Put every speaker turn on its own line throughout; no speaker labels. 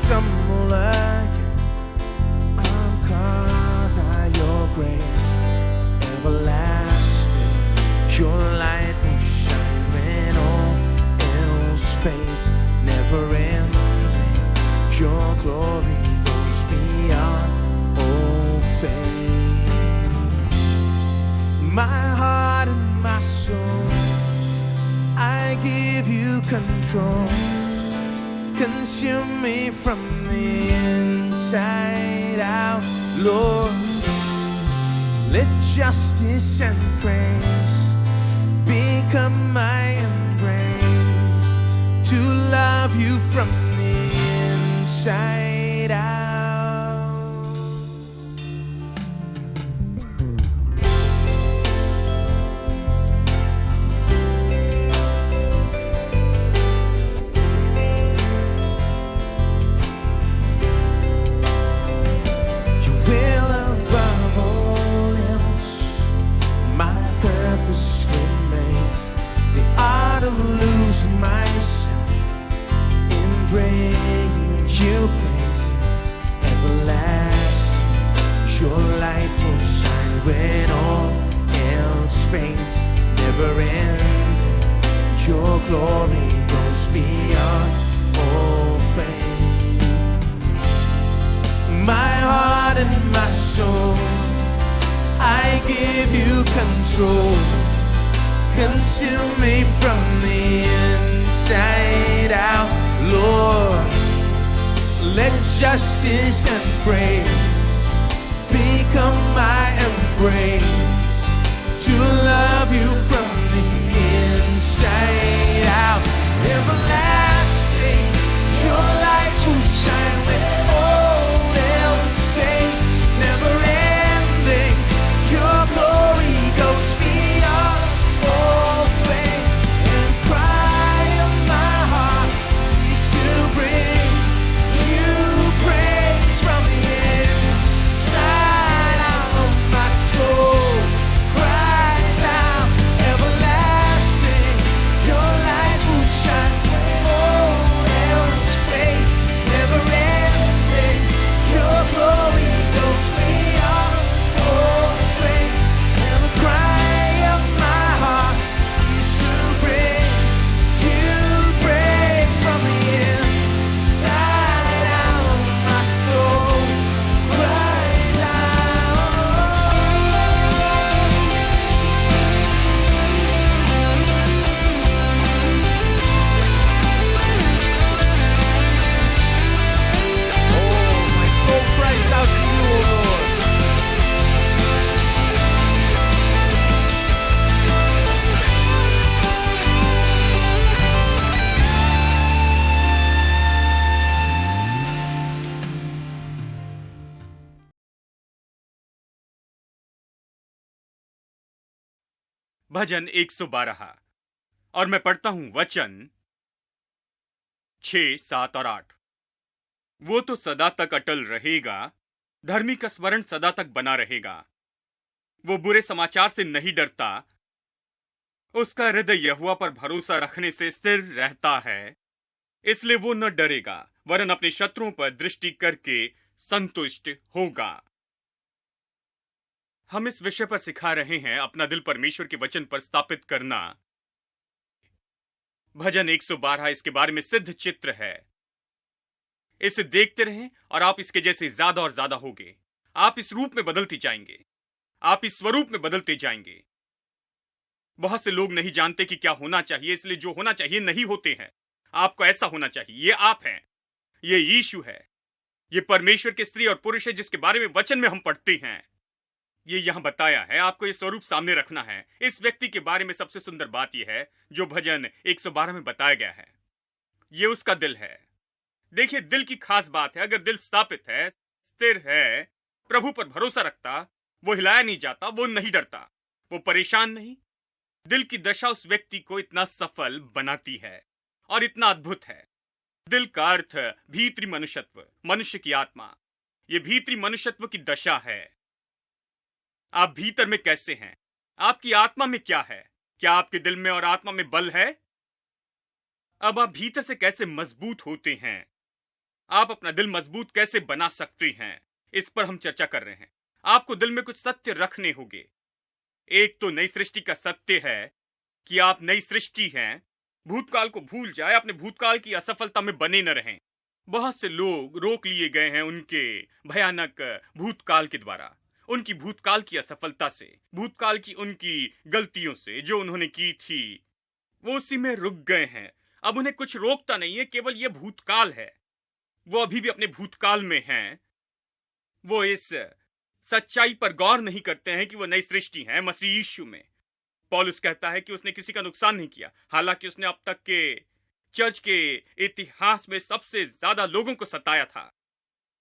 stumble again, I'm caught by your grace, everlasting. Your light will shine when all else fades, never ending. Your glory goes beyond all fame. My heart and my soul, I give you control. Consume me from the inside out, Lord. Let justice and praise become my embrace, to love you from the inside out. Losing myself in bringing you praise, everlasting. Your light will shine when all else fades, never ending. Your glory goes beyond all fame. My heart and my soul, I give you control. Consume me from the inside out, Lord. Let justice and praise become my embrace, to love you from the inside out. Everlasting, your light will shine when all else fades, never ending. Your glory goes beyond all fame, and cry of my heart is to bring you praise from the inside out of my soul. Cries out, everlasting, your light will shine when all else fades, never ending. Your glory goes beyond all fame, and the cry of my heart is to bring you praise from the inside out of my soul. Cries out. Oh, my soul cries out to you, O Lord.
भजन 112 और मैं पढ़ता हूं वचन 6, 7 और 8। वो तो सदा तक अटल रहेगा, धर्मी का स्मरण सदा तक बना रहेगा। वो बुरे समाचार से नहीं डरता, उसका हृदय यहोवा पर भरोसा रखने से स्थिर रहता है, इसलिए वो न डरेगा, वरन अपने शत्रुओं पर दृष्टि करके संतुष्ट होगा। हम इस विषय पर सिखा रहे हैं अपना दिल परमेश्वर के वचन पर स्थापित करना। भजन 112 इसके बारे में सिद्ध चित्र है। इसे देखते रहें और आप इसके जैसे ज्यादा और ज्यादा होगे। आप इस रूप में बदलते जाएंगे, आप इस स्वरूप में बदलते जाएंगे। बहुत से लोग नहीं जानते कि क्या होना चाहिए, इसलिए जो होना चाहिए नहीं होते हैं। आपको ऐसा होना चाहिए। ये आप हैं, ये यीशु है, ये परमेश्वर के स्त्री और पुरुष है जिसके बारे में वचन में हम पढ़ते हैं। ये यहां बताया है, आपको ये स्वरूप सामने रखना है। इस व्यक्ति के बारे में सबसे सुंदर बात यह है जो भजन 112 में बताया गया है, ये उसका दिल है। देखिए, दिल की खास बात है। अगर दिल स्थापित है, स्थिर है, प्रभु पर भरोसा रखता, वो हिलाया नहीं जाता, वो नहीं डरता, वो परेशान नहीं। दिल की दशा उस व्यक्ति को इतना सफल बनाती है और इतना अद्भुत है। दिल का अर्थ भीतरी मनुष्यत्व, मनुष्य की आत्मा। ये भीतरी मनुष्यत्व की दशा है। आप भीतर में कैसे हैं? आपकी आत्मा में क्या है? क्या आपके दिल में और आत्मा में बल है? अब आप भीतर से कैसे मजबूत होते हैं? आप अपना दिल मजबूत कैसे बना सकते हैं, इस पर हम चर्चा कर रहे हैं। आपको दिल में कुछ सत्य रखने होंगे। एक तो नई सृष्टि का सत्य है कि आप नई सृष्टि हैं। भूतकाल को भूल जाए, अपने भूतकाल की असफलता में बने न रहें। बहुत से लोग रोक लिए गए हैं उनके भयानक भूतकाल के द्वारा, उनकी भूतकाल की असफलता से, भूतकाल की उनकी गलतियों से जो उन्होंने की थी, वो उसी में रुक गए हैं। अब उन्हें कुछ रोकता नहीं है, केवल ये भूतकाल है। वो अभी भी अपने भूतकाल में हैं। वो इस सच्चाई पर गौर नहीं करते हैं कि वो नई सृष्टि है मसीह यीशु में। पौलुस कहता है कि उसने किसी का नुकसान नहीं किया, हालांकि उसने अब तक के चर्च के इतिहास में सबसे ज्यादा लोगों को सताया था।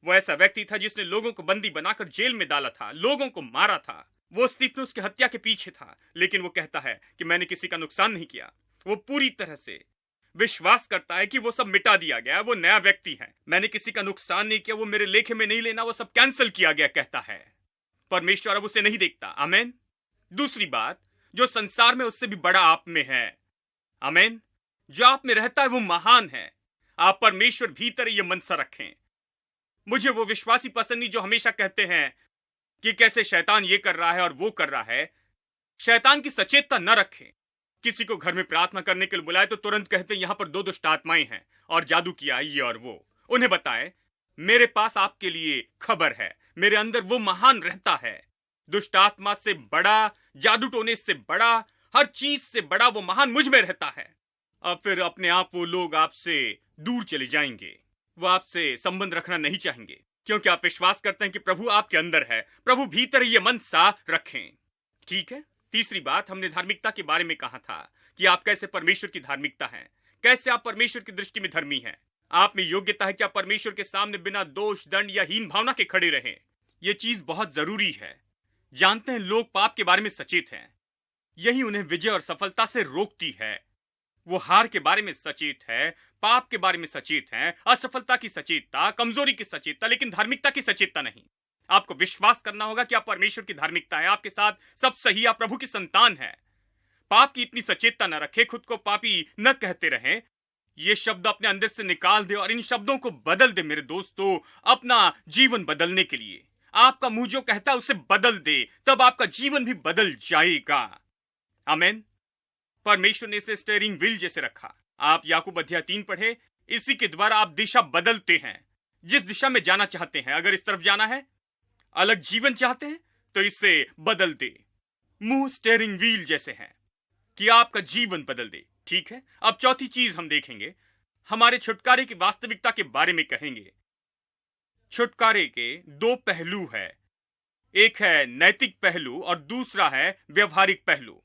वो ऐसा व्यक्ति था जिसने लोगों को बंदी बनाकर जेल में डाला था, लोगों को मारा था। वो स्तिफनुस की हत्या के पीछे था, लेकिन वो कहता है कि मैंने किसी का नुकसान नहीं किया। वो पूरी तरह से विश्वास करता है कि वो सब मिटा दिया गया, वो नया व्यक्ति है। मैंने किसी का नुकसान नहीं किया, वो मेरे लेखे में नहीं लेना, वो सब कैंसिल किया गया, कहता है। परमेश्वर अब उसे नहीं देखता। आमेन। दूसरी बात, जो संसार में उससे भी बड़ा आप में है। आमेन। जो आप में रहता है वो महान है। आप परमेश्वर भीतर ये मनसा रखें। मुझे वो विश्वासी पसंद नहीं जो हमेशा कहते हैं कि कैसे शैतान ये कर रहा है और वो कर रहा है। शैतान की सचेतता न रखें। किसी को घर में प्रार्थना करने के लिए बुलाए तो तुरंत कहते हैं यहां पर 2 दुष्ट आत्माएं हैं और जादू किया ये और वो। उन्हें बताएं मेरे पास आपके लिए खबर है, मेरे अंदर वो महान रहता है। दुष्ट आत्मा से बड़ा, जादू टोने से बड़ा, हर चीज से बड़ा वो महान मुझ में रहता है। अब फिर अपने आप वो लोग आपसे दूर चले जाएंगे। वो आपसे संबंध रखना नहीं चाहेंगे, क्योंकि आप विश्वास करते हैं कि प्रभु आपके अंदर है। प्रभु भीतर ये मन सा रखें। ठीक है। तीसरी बात, हमने धार्मिकता के बारे में कहा था कि आप कैसे परमेश्वर की धार्मिकता हैं, कैसे आप परमेश्वर की दृष्टि में धर्मी हैं। आप में योग्यता है कि आप परमेश्वर के सामने बिना दोष, दंड या हीन भावना के खड़े रहें। यह चीज बहुत जरूरी है। जानते हैं लोग पाप के बारे में सचेत हैं, यही उन्हें विजय और सफलता से रोकती है। वो हार के बारे में सचेत है, पाप के बारे में सचेत है, असफलता की सचेतता, कमजोरी की सचेतता, लेकिन धार्मिकता की सचेतता नहीं। आपको विश्वास करना होगा कि आप परमेश्वर की धार्मिकता है, आपके साथ सब सही, आप प्रभु की संतान है। पाप की इतनी सचेतता न रखे, खुद को पापी न कहते रहें। ये शब्द अपने अंदर से निकाल दे और इन शब्दों को बदल दे मेरे दोस्तों, अपना जीवन बदलने के लिए। आपका मुंह जो कहता है उसे बदल दे, तब आपका जीवन भी बदल जाएगा। आमीन। परमेश्वर ने इसे स्टीयरिंग व्हील जैसे रखा। आप याकूब अध्याय 3 पढ़े, इसी के द्वारा आप दिशा बदलते हैं। जिस दिशा में जाना चाहते हैं, अगर इस तरफ जाना है, अलग जीवन चाहते हैं, तो इससे बदल दे। मुंह स्टीयरिंग व्हील जैसे हैं कि आपका जीवन बदल दे। ठीक है। अब चौथी चीज हम देखेंगे, हमारे छुटकारे की वास्तविकता के बारे में कहेंगे। छुटकारे के 2 पहलू है, एक है नैतिक पहलू और दूसरा है व्यवहारिक पहलू।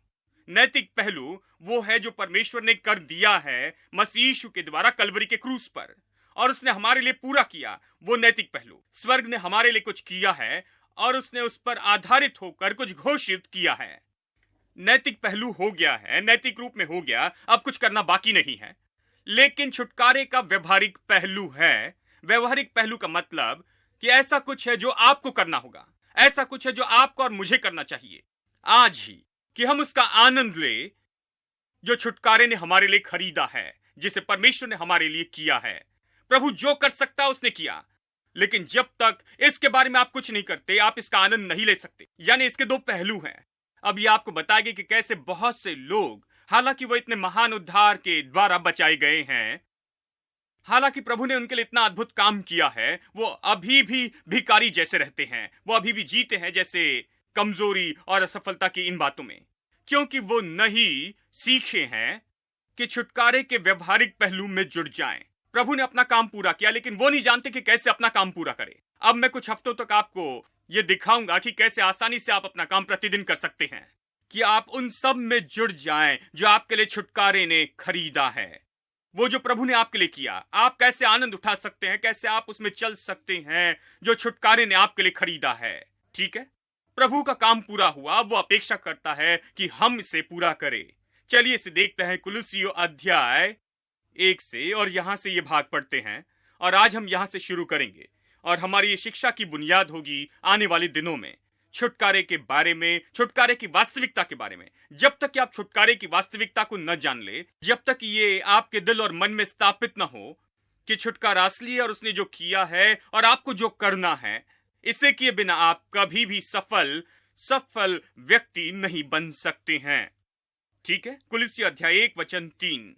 नैतिक पहलू वो है जो परमेश्वर ने कर दिया है मसीह यीशु के द्वारा कलवरी के क्रूस पर, और उसने हमारे लिए पूरा किया। वो नैतिक पहलू, स्वर्ग ने हमारे लिए कुछ किया है और उसने उस पर आधारित होकर कुछ घोषित किया है। नैतिक पहलू हो गया है, नैतिक रूप में हो गया, अब कुछ करना बाकी नहीं है। लेकिन छुटकारे का व्यवहारिक पहलू है। व्यवहारिक पहलू का मतलब कि ऐसा कुछ है जो आपको करना होगा, ऐसा कुछ है जो आपको और मुझे करना चाहिए आज ही, कि हम उसका आनंद ले जो छुटकारे ने हमारे लिए खरीदा है, जिसे परमेश्वर ने हमारे लिए किया है। प्रभु जो कर सकता है उसने किया, लेकिन जब तक इसके बारे में आप कुछ नहीं करते, आप इसका आनंद नहीं ले सकते। यानी इसके 2 पहलू हैं। अब ये आपको बताएंगे कि कैसे बहुत से लोग, हालांकि वो इतने महान उद्धार के द्वारा बचाए गए हैं, हालांकि प्रभु ने उनके लिए इतना अद्भुत काम किया है, वो अभी भी भिखारी जैसे रहते हैं। वो अभी भी जीते हैं जैसे कमजोरी और असफलता की इन बातों में, क्योंकि वो नहीं सीखे हैं कि छुटकारे के व्यवहारिक पहलू में जुड़ जाएं। प्रभु ने अपना काम पूरा किया, लेकिन वो नहीं जानते कि कैसे अपना काम पूरा करें। अब मैं कुछ हफ्तों तक आपको ये दिखाऊंगा कि कैसे आसानी से आप अपना काम प्रतिदिन कर सकते हैं, कि आप उन सब में जुड़ जाएं जो आपके लिए छुटकारे ने खरीदा है। वो जो प्रभु ने आपके लिए किया, आप कैसे आनंद उठा सकते हैं, कैसे आप उसमें चल सकते हैं जो छुटकारे ने आपके लिए खरीदा है। ठीक है। प्रभु का काम पूरा हुआ, वो अपेक्षा करता है कि हम इसे पूरा करें। चलिए इसे देखते हैं, कुलुस्सियों अध्याय 1 से, और यहां से ये भाग पढ़ते हैं। और आज हम यहां से शुरू करेंगे और हमारी ये शिक्षा की बुनियाद होगी आने वाले दिनों में छुटकारे के बारे में, छुटकारे की वास्तविकता के बारे में। जब तक कि आप छुटकारे की वास्तविकता को न जान ले, जब तक ये आपके दिल और मन में स्थापित न हो कि छुटकारा असली है और उसने जो किया है और आपको जो करना है, इसे किए बिना आप कभी भी सफल व्यक्ति नहीं बन सकते हैं। ठीक है। कुलुस्सी अध्याय 1:3।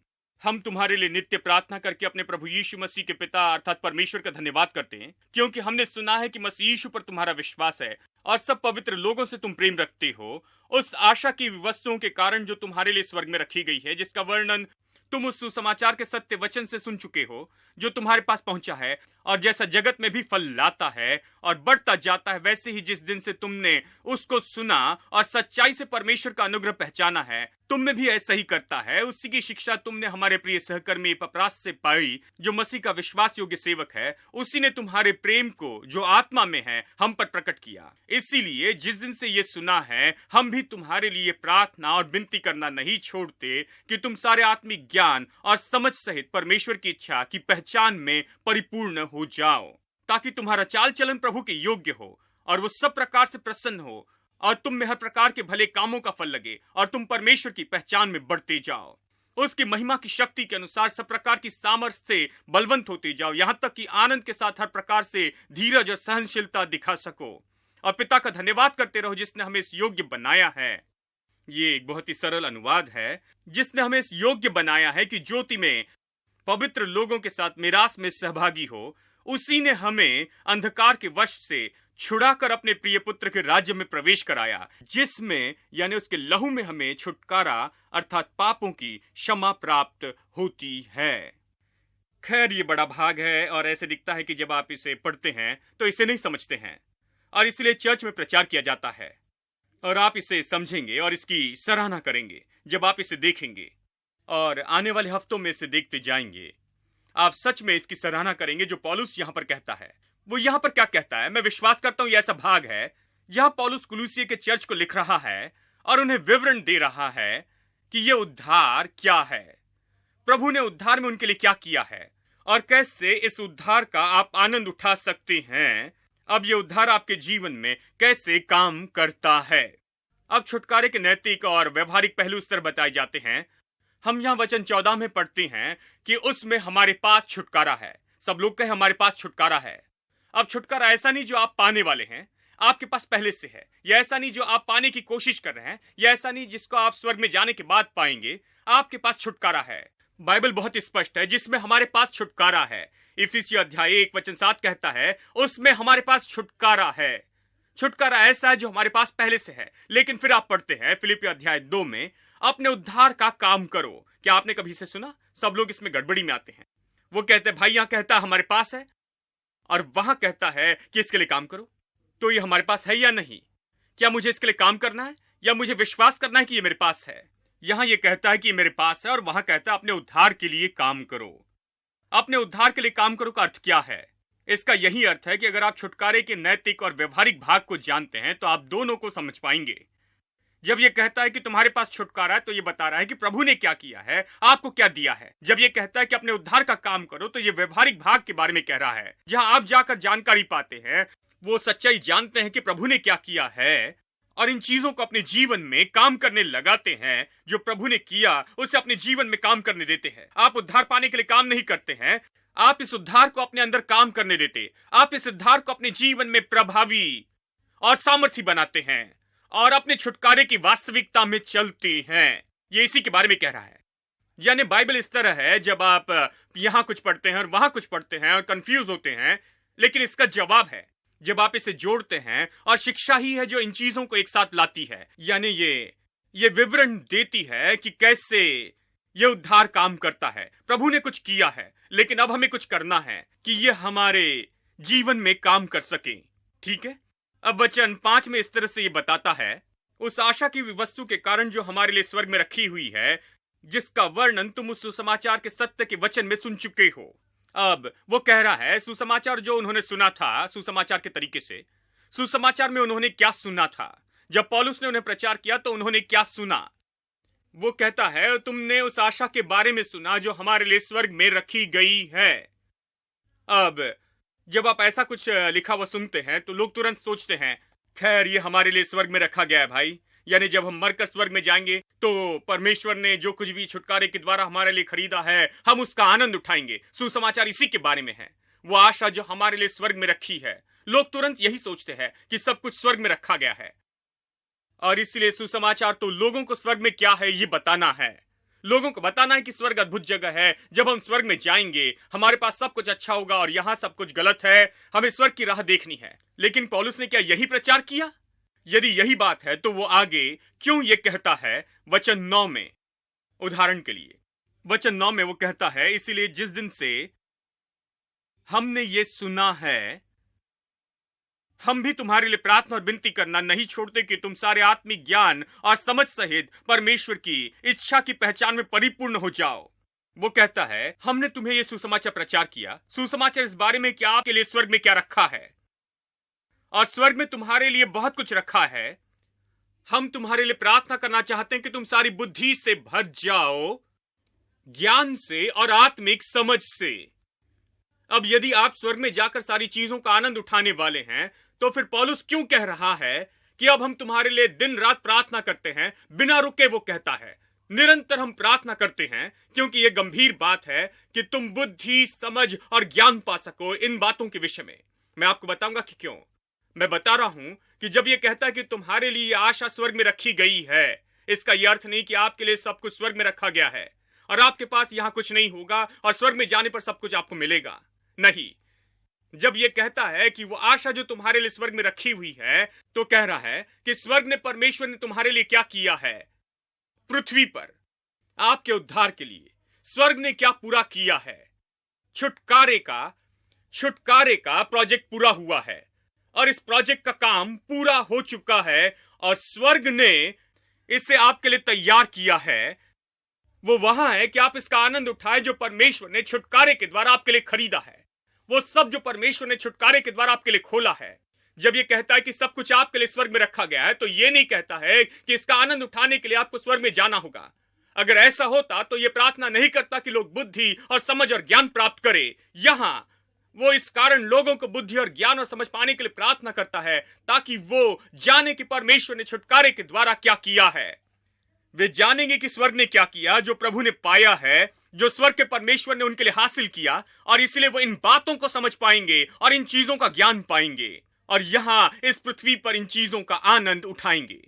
हम तुम्हारे लिए नित्य प्रार्थना करके अपने प्रभु यीशु मसीह के पिता अर्थात परमेश्वर का धन्यवाद करते हैं, क्योंकि हमने सुना है कि मसीह यीशु पर तुम्हारा विश्वास है और सब पवित्र लोगों से तुम प्रेम रखते हो, उस आशा की वस्तुओं के कारण जो तुम्हारे लिए स्वर्ग में रखी गई है, जिसका वर्णन तुम उस सुसमाचार के सत्य वचन से सुन चुके हो जो तुम्हारे पास पहुंचा है और जैसा जगत में भी फल लाता है और बढ़ता जाता है, वैसे ही जिस दिन से तुमने उसको सुना और सच्चाई से परमेश्वर का अनुग्रह पहचाना है, तुम में भी ऐसा ही करता है। उसी की शिक्षा तुमने हमारे प्रिय सहकर्मी एपफ्रास से पाई, जो मसीह का विश्वास योग्य सेवक है। उसी ने तुम्हारे प्रेम को जो आत्मा में है हम पर प्रकट किया। इसीलिए जिस दिन से ये सुना है, हम भी तुम्हारे लिए प्रार्थना और विनती करना नहीं छोड़ते कि तुम सारे आत्मिक ज्ञान और समझ सहित परमेश्वर की इच्छा की पहचान में परिपूर्ण हो जाओ, ताकि तुम्हारा चाल चलन प्रभु के योग्य हो और वो सब प्रकार से प्रसन्न हो और तुम में हर प्रकार के भले कामों का फल लगे और तुम परमेश्वर की पहचान में बढ़ते जाओ। उसकी महिमा की शक्ति के अनुसार सब प्रकार की सामर्थ्य से बलवंत होते जाओ, यहां तक कि आनंद के साथ हर प्रकार से धीरज और सहनशीलता दिखा सको और पिता का धन्यवाद करते रहो जिसने हमें इस योग्य बनाया है। ये एक बहुत ही सरल अनुवाद है। जिसने हमें इस योग्य बनाया है कि ज्योति में पवित्र लोगों के साथ मिरास में सहभागी हो, उसी ने हमें अंधकार के वश से छुड़ाकर अपने प्रिय पुत्र के राज्य में प्रवेश कराया, जिसमें यानी उसके लहू में हमें छुटकारा अर्थात पापों की क्षमा प्राप्त होती है। खैर, ये बड़ा भाग है और ऐसे दिखता है कि जब आप इसे पढ़ते हैं तो इसे नहीं समझते हैं और इसलिए चर्च में प्रचार किया जाता है और आप इसे समझेंगे और इसकी सराहना करेंगे जब आप इसे देखेंगे और आने वाले हफ्तों में इसे देखते जाएंगे। आप सच में इसकी सराहना करेंगे जो पौलुस यहां पर कहता है। वो यहां पर क्या कहता है? मैं विश्वास करता हूं यह ऐसा भाग है जहां पौलुस कुलुस्सी के चर्च को लिख रहा है और उन्हें विवरण दे रहा है कि यह उद्धार क्या है, प्रभु ने उद्धार में उनके लिए क्या किया है और कैसे इस उद्धार का आप आनंद उठा सकते हैं। अब यह उद्धार आपके जीवन में कैसे काम करता है। अब छुटकारे के नैतिक और व्यवहारिक पहलू इस तरह बताए जाते हैं। हम यहां वचन 14 में पढ़ते हैं कि उसमें हमारे पास छुटकारा है। सब लोग कहे हमारे पास छुटकारा है। अब छुटकारा ऐसा नहीं जो आप पाने वाले हैं, आपके पास पहले से है, या ऐसा नहीं जो आप पाने की कोशिश कर रहे हैं, या ऐसा नहीं जिसको आप स्वर्ग में जाने के बाद पाएंगे। आपके पास छुटकारा है। बाइबल बहुत स्पष्ट है जिसमें हमारे पास छुटकारा है। इफिसियों अध्याय 1:7 कहता है उसमें हमारे पास छुटकारा है। छुटकारा ऐसा है जो हमारे पास पहले से है। लेकिन फिर आप पढ़ते हैं फिलिपियों अध्याय 2 में, अपने उद्धार का काम करो। क्या आपने कभी से सुना? सब लोग इसमें गड़बड़ी में आते हैं। वो कहते हैं भाई यहां कहता है हमारे पास है और वहां कहता है कि इसके लिए काम करो। तो ये हमारे पास है या नहीं? क्या मुझे इसके लिए काम करना है या मुझे विश्वास करना है कि ये मेरे पास है? यहां ये कहता है कि ये मेरे पास है और वहां कहता है अपने उद्धार के लिए काम करो। अपने उद्धार के लिए काम करो का अर्थ क्या है? इसका यही अर्थ है कि अगर आप छुटकारे के नैतिक और व्यवहारिक भाग को जानते हैं तो आप दोनों को समझ पाएंगे। जब ये कहता है कि तुम्हारे पास छुटकारा है तो ये बता रहा है कि प्रभु ने क्या किया है, आपको क्या दिया है। जब ये कहता है कि अपने उद्धार का काम करो तो ये व्यवहारिक भाग के बारे में कह रहा है, जहां आप जाकर जानकारी पाते हैं, वो सच्चाई जानते हैं कि प्रभु ने क्या किया है और इन चीजों को अपने जीवन में काम करने लगाते हैं। जो प्रभु ने किया उसे अपने जीवन में काम करने देते हैं। आप उद्धार पाने के लिए काम नहीं करते हैं, आप इस उद्धार को अपने अंदर काम करने देते। आप इस उद्धार को अपने जीवन में प्रभावी और सामर्थी बनाते हैं और अपने छुटकारे की वास्तविकता में चलते हैं। ये इसी के बारे में कह रहा है। यानी बाइबल इस तरह है, जब आप यहां कुछ पढ़ते हैं और वहां कुछ पढ़ते हैं और कंफ्यूज होते हैं, लेकिन इसका जवाब है जब आप इसे जोड़ते हैं और शिक्षा ही है जो इन चीजों को एक साथ लाती है। यानी ये विवरण देती है कि कैसे ये उद्धार काम करता है। प्रभु ने कुछ किया है, लेकिन अब हमें कुछ करना है कि ये हमारे जीवन में काम कर सके। ठीक है। अब वचन 5 में इस तरह से ये बताता है, उस आशा की वस्तु के कारण जो हमारे लिए स्वर्ग में रखी हुई है, जिसका वर्णन तुम उस सुसमाचार के सत्य के वचन में सुन चुके हो। अब वो कह रहा है सुसमाचार जो उन्होंने सुना था, सुसमाचार के तरीके से, सुसमाचार में उन्होंने क्या सुना था। जब पौलुस ने उन्हें प्रचार किया तो उन्होंने क्या सुना। वो कहता है तुमने उस आशा के बारे में सुना जो हमारे लिए स्वर्ग में रखी गई है। अब जब आप ऐसा कुछ लिखा हुआ सुनते हैं तो लोग तुरंत सोचते हैं खैर ये हमारे लिए स्वर्ग में रखा गया है भाई, यानी जब हम मरकर स्वर्ग में जाएंगे तो परमेश्वर ने जो कुछ भी छुटकारे के द्वारा हमारे लिए खरीदा है हम उसका आनंद उठाएंगे। सुसमाचार इसी के बारे में है, वो आशा जो हमारे लिए स्वर्ग में रखी है। लोग तुरंत यही सोचते हैं कि सब कुछ स्वर्ग में रखा गया है, और इसलिए सुसमाचार तो लोगों को स्वर्ग में क्या है ये बताना है। लोगों को बताना है कि स्वर्ग अद्भुत जगह है। जब हम स्वर्ग में जाएंगे हमारे पास सब कुछ अच्छा होगा और यहां सब कुछ गलत है, हमें स्वर्ग की राह देखनी है। लेकिन पौलुस ने क्या यही प्रचार किया? यदि यही बात है तो वो आगे क्यों ये कहता है वचन 9 में? उदाहरण के लिए वचन 9 में वो कहता है, इसीलिए जिस दिन से हमने ये सुना है हम भी तुम्हारे लिए प्रार्थना और विनती करना नहीं छोड़ते कि तुम सारे आत्मिक ज्ञान और समझ सहित परमेश्वर की इच्छा की पहचान में परिपूर्ण हो जाओ। वो कहता है हमने तुम्हें यह सुसमाचार प्रचार किया। सुसमाचार इस बारे में कि आपके लिए स्वर्ग में क्या रखा है, और स्वर्ग में तुम्हारे लिए बहुत कुछ रखा है। हम तुम्हारे लिए प्रार्थना करना चाहते हैं कि तुम सारी बुद्धि से भर जाओ, ज्ञान से और आत्मिक समझ से। अब यदि आप स्वर्ग में जाकर सारी चीजों का आनंद उठाने वाले हैं तो फिर पौलुस क्यों कह रहा है कि अब हम तुम्हारे लिए दिन रात प्रार्थना करते हैं? बिना रुके वो कहता है निरंतर हम प्रार्थना करते हैं, क्योंकि यह गंभीर बात है कि तुम बुद्धि, समझ और ज्ञान पा सको इन बातों के विषय में। मैं आपको बताऊंगा कि क्यों। मैं बता रहा हूं कि जब यह कहता है कि तुम्हारे लिए आशा स्वर्ग में रखी गई है, इसका यह अर्थ नहीं कि आपके लिए सब कुछ स्वर्ग में रखा गया है और आपके पास यहां कुछ नहीं होगा और स्वर्ग में जाने पर सब कुछ आपको मिलेगा। नहीं, जब यह कहता है कि वो आशा जो तुम्हारे लिए स्वर्ग में रखी हुई है, तो कह रहा है कि स्वर्ग ने, परमेश्वर ने तुम्हारे लिए क्या किया है। पृथ्वी पर आपके उद्धार के लिए स्वर्ग ने क्या पूरा किया है। छुटकारे का प्रोजेक्ट पूरा हुआ है और इस प्रोजेक्ट का काम पूरा हो चुका है और स्वर्ग ने इसे आपके लिए तैयार किया है। वो वहां है कि आप इसका आनंद उठाए जो परमेश्वर ने छुटकारे के द्वारा आपके लिए खरीदा है, वो सब जो परमेश्वर ने छुटकारे के द्वारा आपके लिए खोला है। जब ये कहता है कि सब कुछ आपके लिए स्वर्ग में रखा गया है, तो ये नहीं कहता है कि इसका आनंद उठाने के लिए आपको स्वर्ग में जाना होगा। अगर ऐसा होता तो ये प्रार्थना नहीं करता कि लोग बुद्धि और समझ और ज्ञान प्राप्त करें। यहां वो इस कारण लोगों को बुद्धि और ज्ञान और समझ पाने के लिए प्रार्थना करता है, ताकि वो जाने कि परमेश्वर ने छुटकारे के द्वारा क्या किया है। वे जानेंगे कि स्वर्ग ने क्या किया, जो प्रभु ने पाया है, जो स्वर्ग के परमेश्वर ने उनके लिए हासिल किया, और इसलिए वो इन बातों को समझ पाएंगे और इन चीजों का ज्ञान पाएंगे और यहां इस पृथ्वी पर इन चीजों का आनंद उठाएंगे।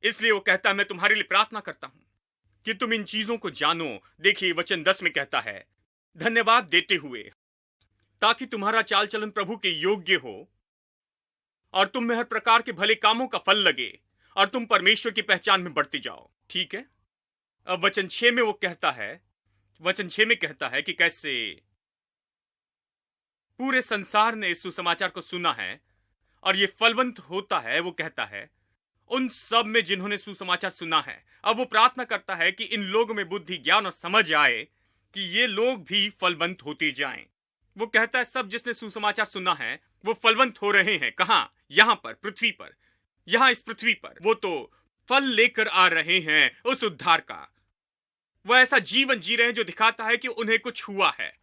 इसलिए वो कहता है मैं तुम्हारे लिए प्रार्थना करता हूं कि तुम इन चीजों को जानो। देखिए वचन 10 में कहता है धन्यवाद देते हुए, ताकि तुम्हारा चाल चलन प्रभु के योग्य हो और तुम में हर प्रकार के भले कामों का फल लगे और तुम परमेश्वर की पहचान में बढ़ते जाओ। ठीक है, अब वचन 6 में वो कहता है कि कैसे पूरे संसार ने इस सुसमाचार को सुना है और ये फलवंत होता है। वो कहता है उन सब में जिन्होंने सुसमाचार सुना है। अब वो प्रार्थना करता है कि इन लोगों में बुद्धि, ज्ञान और समझ आए कि ये लोग भी फलवंत होते जाएं। वो कहता है सब जिसने सुसमाचार सुना है वो फलवंत हो रहे हैं। कहां? यहां पर, पृथ्वी पर। यहां इस पृथ्वी पर वो तो फल लेकर आ रहे हैं उस उद्धार का। वो ऐसा जीवन जी रहे हैं जो दिखाता है कि उन्हें कुछ हुआ है।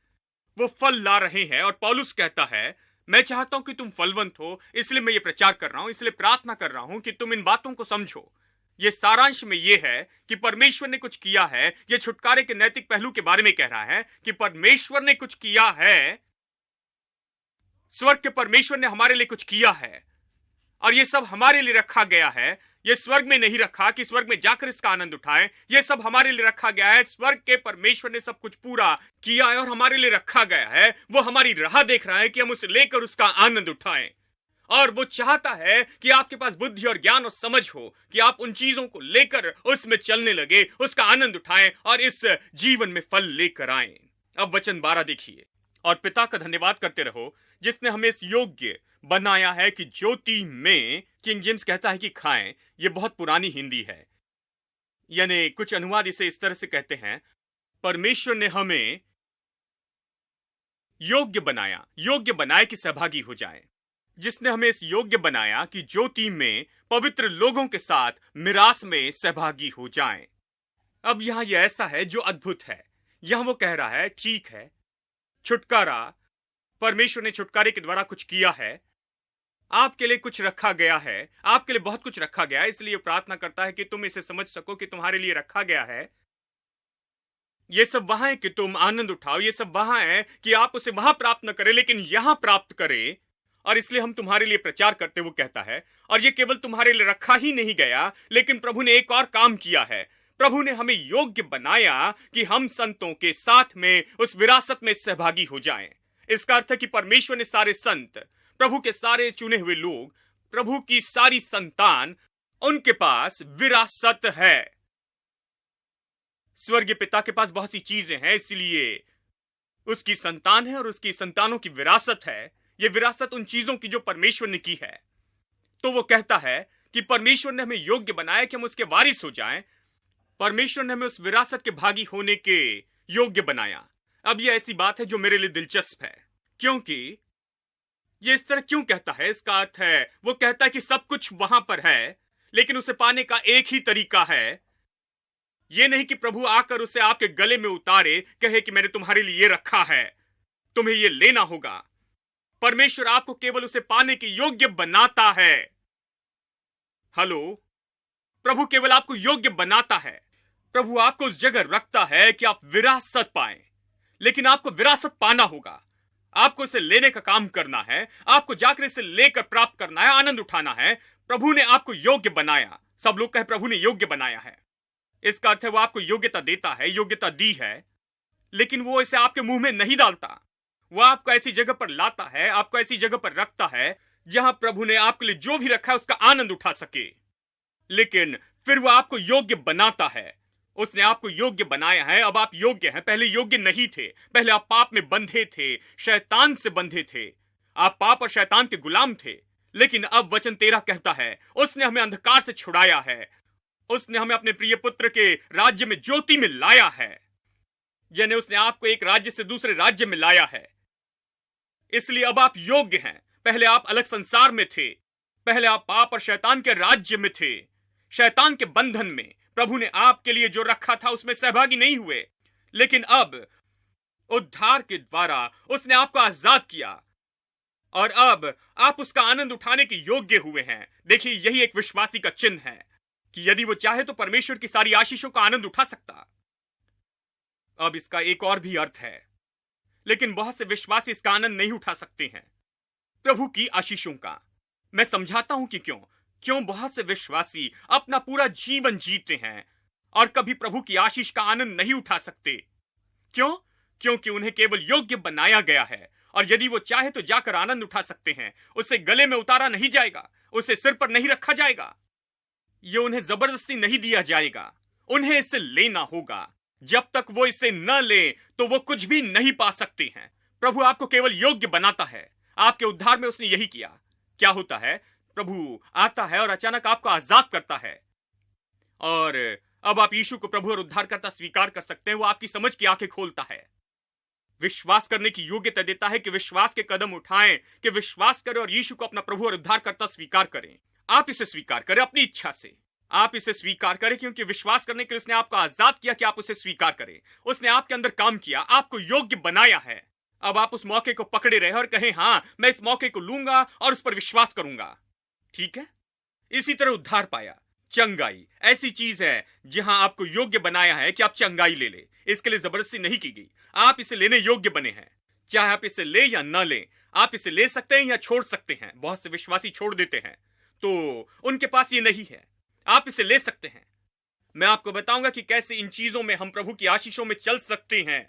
वो फल ला रहे हैं और पौलुस कहता है मैं चाहता हूं कि तुम फलवंत हो, इसलिए मैं ये प्रचार कर रहा हूं, इसलिए प्रार्थना कर रहा हूं कि तुम इन बातों को समझो। ये सारांश में ये है कि परमेश्वर ने कुछ किया है। ये छुटकारे के नैतिक पहलू के बारे में कह रहा है कि परमेश्वर ने कुछ किया है। स्वर्ग के परमेश्वर ने हमारे लिए कुछ किया है और ये सब हमारे लिए रखा गया है। ये स्वर्ग में नहीं रखा कि स्वर्ग में जाकर इसका आनंद उठाएं। ये सब हमारे लिए रखा गया है। स्वर्ग के परमेश्वर ने सब कुछ पूरा किया है और हमारे लिए रखा गया है। वो हमारी राह देख रहा है कि हम उसे लेकर उसका आनंद उठाएं, और वो चाहता है कि आपके पास बुद्धि और ज्ञान और समझ हो कि आप उन चीजों को लेकर उसमें चलने लगे, उसका आनंद उठाएं और इस जीवन में फल लेकर आए। अब वचन 12 देखिए, और पिता का धन्यवाद करते रहो जिसने हमें इस योग्य बनाया है कि ज्योति में, किंग जेम्स कहता है कि खाएं। यह बहुत पुरानी हिंदी है, यानी कुछ अनुवाद इसे इस तरह से कहते हैं परमेश्वर ने हमें योग्य बनाया कि सहभागी हो जाएं। जिसने हमें इस योग्य बनाया कि ज्योति में पवित्र लोगों के साथ मिरास में सहभागी हो जाएं। अब यहां यह ऐसा है जो अद्भुत है। यहां वो कह रहा है ठीक है, छुटकारा, परमेश्वर ने छुटकारे के द्वारा कुछ किया है, आपके लिए कुछ रखा गया है, आपके लिए बहुत कुछ रखा गया है, इसलिए प्रार्थना करता है कि तुम इसे समझ सको कि तुम्हारे लिए रखा गया है। ये सब वहां है कि तुम आनंद उठाओ, ये सब वहां है कि आप उसे वहां प्राप्त न करें लेकिन यहां प्राप्त करें। और इसलिए हम तुम्हारे लिए प्रचार करते, वो कहता है। और ये केवल तुम्हारे लिए रखा ही नहीं गया, लेकिन प्रभु ने एक और काम किया है। प्रभु ने हमें योग्य बनाया कि हम संतों के साथ में उस विरासत में सहभागी हो जाएं। इसका अर्थ है कि परमेश्वर ने सारे संत, प्रभु के सारे चुने हुए लोग, प्रभु की सारी संतान, उनके पास विरासत है। स्वर्गीय पिता के पास बहुत सी चीजें हैं, इसलिए उसकी संतान है और उसकी संतानों की विरासत है। यह विरासत उन चीजों की जो परमेश्वर ने की है। तो वो कहता है कि परमेश्वर ने हमें योग्य बनाया कि हम उसके वारिस हो जाएं। परमेश्वर ने हमें उस विरासत के भागी होने के योग्य बनाया। अब यह ऐसी बात है जो मेरे लिए दिलचस्प है, क्योंकि यह इस तरह क्यों कहता है। इसका अर्थ है, वो कहता है कि सब कुछ वहां पर है, लेकिन उसे पाने का एक ही तरीका है। यह नहीं कि प्रभु आकर उसे आपके गले में उतारे, कहे कि मैंने तुम्हारे लिए ये रखा है, तुम्हें यह लेना होगा। परमेश्वर आपको केवल उसे पाने के योग्य बनाता है। हेलो, प्रभु केवल आपको योग्य बनाता है। प्रभु आपको उस जगह रखता है कि आप विरासत पाएं, लेकिन आपको विरासत पाना होगा। आपको इसे लेने का काम करना है, आपको जाकर इसे लेकर प्राप्त करना है, आनंद उठाना है। प्रभु ने आपको योग्य बनाया। सब लोग कहे प्रभु ने योग्य बनाया है। इसका अर्थ है वो आपको योग्यता देता है, योग्यता दी है, लेकिन वो इसे आपके मुंह में नहीं डालता। वो आपको ऐसी जगह पर लाता है, आपको ऐसी जगह पर रखता है जहां प्रभु ने आपके लिए जो भी रखा है उसका आनंद उठा सके। लेकिन फिर वो आपको योग्य बनाता है। उसने आपको योग्य बनाया है। अब आप योग्य हैं, पहले योग्य नहीं थे। पहले आप पाप में बंधे थे, शैतान से बंधे थे, आप पाप और शैतान के गुलाम थे। लेकिन अब वचन 13 कहता है, उसने हमें अंधकार से छुड़ाया है, उसने हमें अपने प्रिय पुत्र के राज्य में ज्योति में लाया है। यानी उसने आपको एक राज्य से दूसरे राज्य में लाया है। इसलिए अब आप योग्य हैं। पहले आप अलग संसार में थे, पहले आप पाप और शैतान के राज्य में थे, शैतान के बंधन में। प्रभु ने आपके लिए जो रखा था उसमें सहभागी नहीं हुए, लेकिन अब उद्धार के द्वारा उसने आपको आजाद किया और अब आप उसका आनंद उठाने के योग्य हुए हैं। देखिए, यही एक विश्वासी का चिन्ह है कि यदि वो चाहे तो परमेश्वर की सारी आशीषों का आनंद उठा सकता। अब इसका एक और भी अर्थ है, लेकिन बहुत से विश्वासी इसका आनंद नहीं उठा सकते हैं, प्रभु की आशीषों का। मैं समझाता हूं कि क्यों बहुत से विश्वासी अपना पूरा जीवन जीते हैं और कभी प्रभु की आशीष का आनंद नहीं उठा सकते। क्योंकि उन्हें केवल योग्य बनाया गया है, और यदि वो चाहे तो जाकर आनंद उठा सकते हैं। उसे गले में उतारा नहीं जाएगा, उसे सिर पर नहीं रखा जाएगा, ये उन्हें जबरदस्ती नहीं दिया जाएगा। उन्हें इसे लेना होगा। जब तक वो इसे न ले तो वो कुछ भी नहीं पा सकते हैं। प्रभु आपको केवल योग्य बनाता है। आपके उद्धार में उसने यही किया। क्या होता है, प्रभु आता है और अचानक आपको आजाद करता है, और अब आप यीशु को प्रभु और उद्धारकर्ता स्वीकार कर सकते हैं। वो आपकी समझ की आंखें खोलता है, विश्वास करने की योग्यता देता है कि विश्वास के कदम उठाएं, कि विश्वास करें और यीशु को अपना प्रभु और उद्धारकर्ता स्वीकार करें। आप इसे स्वीकार करें अपनी इच्छा से। आप इसे स्वीकार करें क्योंकि विश्वास करने के लिए उसने आपको आजाद किया कि आप उसे स्वीकार करें। उसने आपके अंदर काम किया, आपको योग्य बनाया है। अब आप उस मौके को पकड़े रहे और कहें, हां, मैं इस मौके को लूंगा और उस पर विश्वास करूंगा। ठीक है, इसी तरह उद्धार पाया, चंगाई ऐसी चीज है जहां आपको योग्य बनाया है कि आप चंगाई ले ले। इसके लिए जबरदस्ती नहीं की गई, आप इसे लेने योग्य बने हैं। चाहे आप इसे ले या न ले, आप इसे ले सकते हैं या छोड़ सकते हैं। बहुत से विश्वासी छोड़ देते हैं, तो उनके पास ये नहीं है। आप इसे ले सकते हैं। मैं आपको बताऊंगा कि कैसे इन चीजों में हम प्रभु की आशीषों में चल सकते हैं।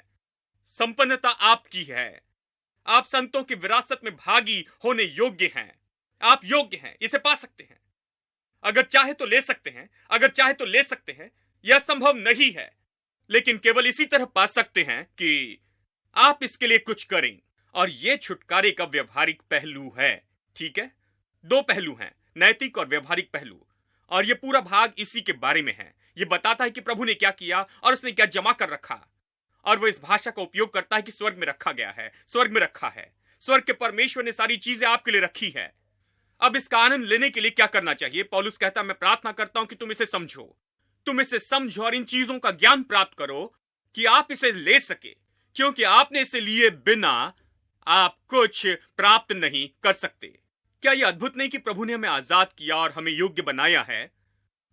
संपन्नता आपकी है। आप संतों की विरासत में भागी होने योग्य हैं। आप योग्य हैं, इसे पा सकते हैं। अगर चाहे तो ले सकते हैं, अगर चाहे तो ले सकते हैं। यह संभव नहीं है, लेकिन केवल इसी तरह पा सकते हैं कि आप इसके लिए कुछ करें। और यह छुटकारे का व्यवहारिक पहलू है। ठीक है, दो पहलू हैं, नैतिक और व्यवहारिक पहलू, और यह पूरा भाग इसी के बारे में है। यह बताता है कि प्रभु ने क्या किया और उसने क्या जमा कर रखा। और वह इस भाषा का उपयोग करता है कि स्वर्ग में रखा गया है, स्वर्ग में रखा है। स्वर्ग के परमेश्वर ने सारी चीजें आपके लिए रखी है। अब इसका आनंद लेने के लिए क्या करना चाहिए? पौलुस कहता है, मैं प्रार्थना करता हूं कि तुम इसे समझो, तुम इसे समझो और इन चीजों का ज्ञान प्राप्त करो कि आप इसे ले सके, क्योंकि आपने इसे लिए बिना आप कुछ प्राप्त नहीं कर सकते। क्या यह अद्भुत नहीं कि प्रभु ने हमें आजाद किया और हमें योग्य बनाया है,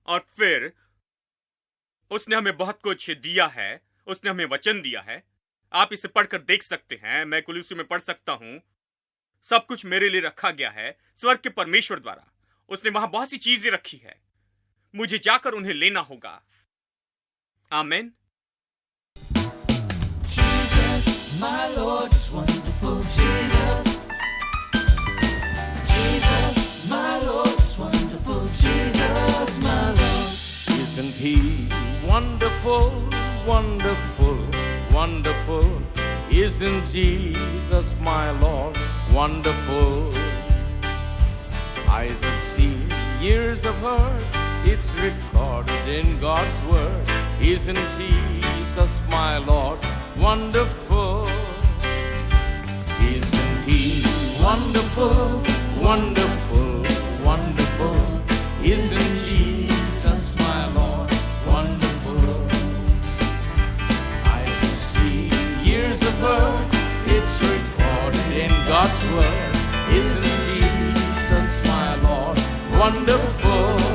और फिर उसने हमें बहुत कुछ दिया है, उसने हमें वचन दिया है। आप इसे पढ़कर देख सकते हैं, मैं कुलुस्सी में पढ़ सकता हूं। सब कुछ मेरे लिए रखा गया है स्वर्ग के परमेश्वर द्वारा। उसने वहां बहुत सी चीजें रखी है, मुझे जाकर उन्हें लेना होगा। आमीन।
My Lord is wonderful, Jesus. Jesus, my Lord is wonderful, Jesus, my Lord.
Isn't he wonderful, wonderful, wonderful? Isn't Jesus my Lord wonderful? Eyes have seen, ears have heard, it's recorded in God's word. Isn't Jesus my Lord wonderful? Isn't he wonderful, wonderful, wonderful? Isn't Jesus my Lord wonderful? Eyes have seen, ears have heard, it's recorded in God's word. Isn't Jesus my Lord wonderful?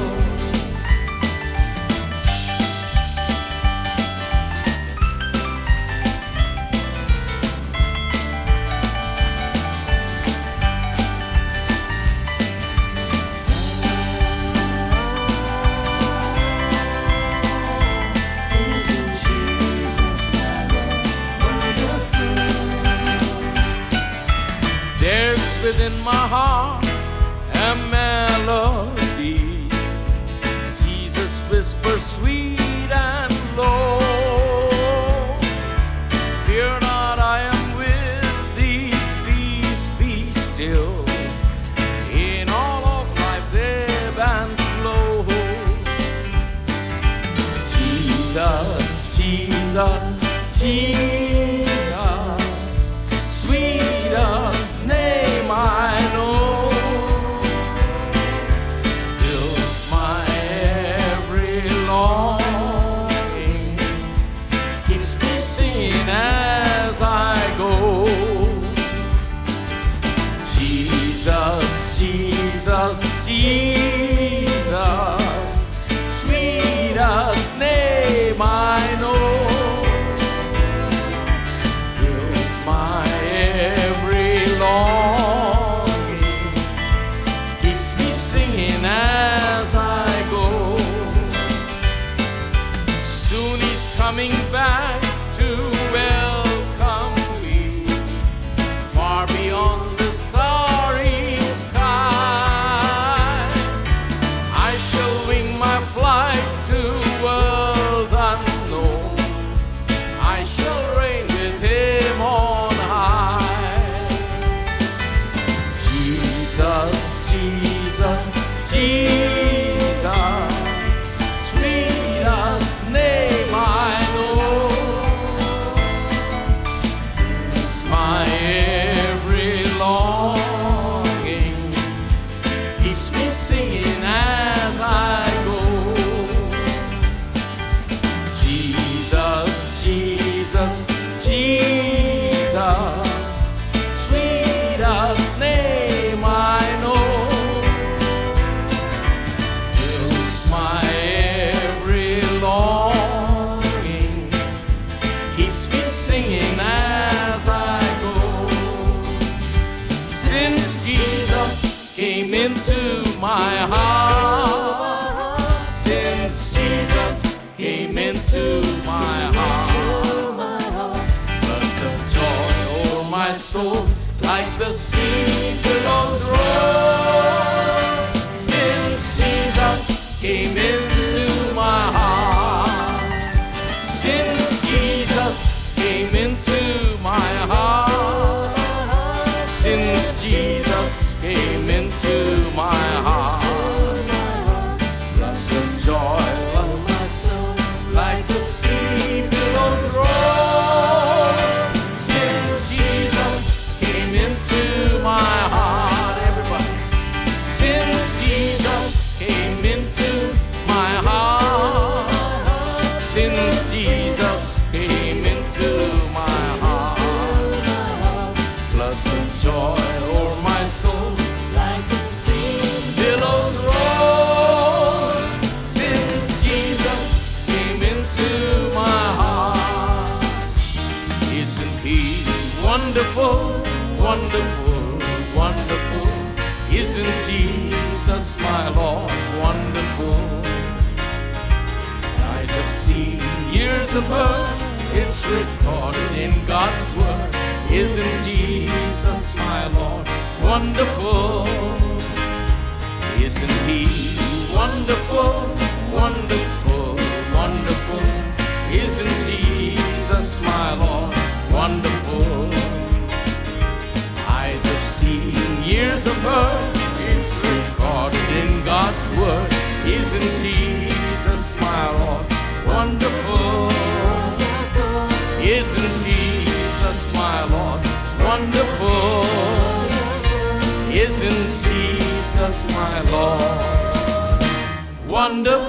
Within my heart a melody, Jesus whispers sweet and low, fear not, I am with thee, peace be still, in all of life's ebb and flow. Jesus, Jesus, Jesus, sweetest name I know, fills my every longing, keeps me singing as I go. Jesus, Jesus, Jesus, sweetest name I know, fills my every longing, keeps me singing as I go. Soon he's coming back to welcome me, far beyond the starry sky. I shall wing my flight to worlds unknown, I shall reign with him on high. Jesus, Jesus, Jesus, sweetest name I know, fills my every longing, keeps me singing as I go. Jesus, Jesus, Jesus, sweetest name I know, fills my every longing, keeps me singing as I go. Since Jesus came into my heart, since Jesus came into my heart, floods of joy o'er my soul, like the sea billows roll. Since Jesus came into my heart, since Jesus came into my heart, since Jesus came into my heart, floods of joy like the sea billows roll. Since Jesus came into my heart, everybody. Since Jesus came into my heart, since Jesus came into my heart, floods of joy o'er my soul, like the Wonderful, wonderful, wonderful. Isn't Jesus my Lord wonderful? Eyes have seen, ears have heard, it's recorded in God's word. Isn't Jesus my Lord wonderful? Isn't He wonderful, wonderful, wonderful? Isn't Jesus my Lord wonderful? Eyes have seen, ears have heard, it's recorded in God's word. Isn't Jesus my Lord wonderful? Isn't Jesus my Lord wonderful? Isn't Jesus my Lord wonderful?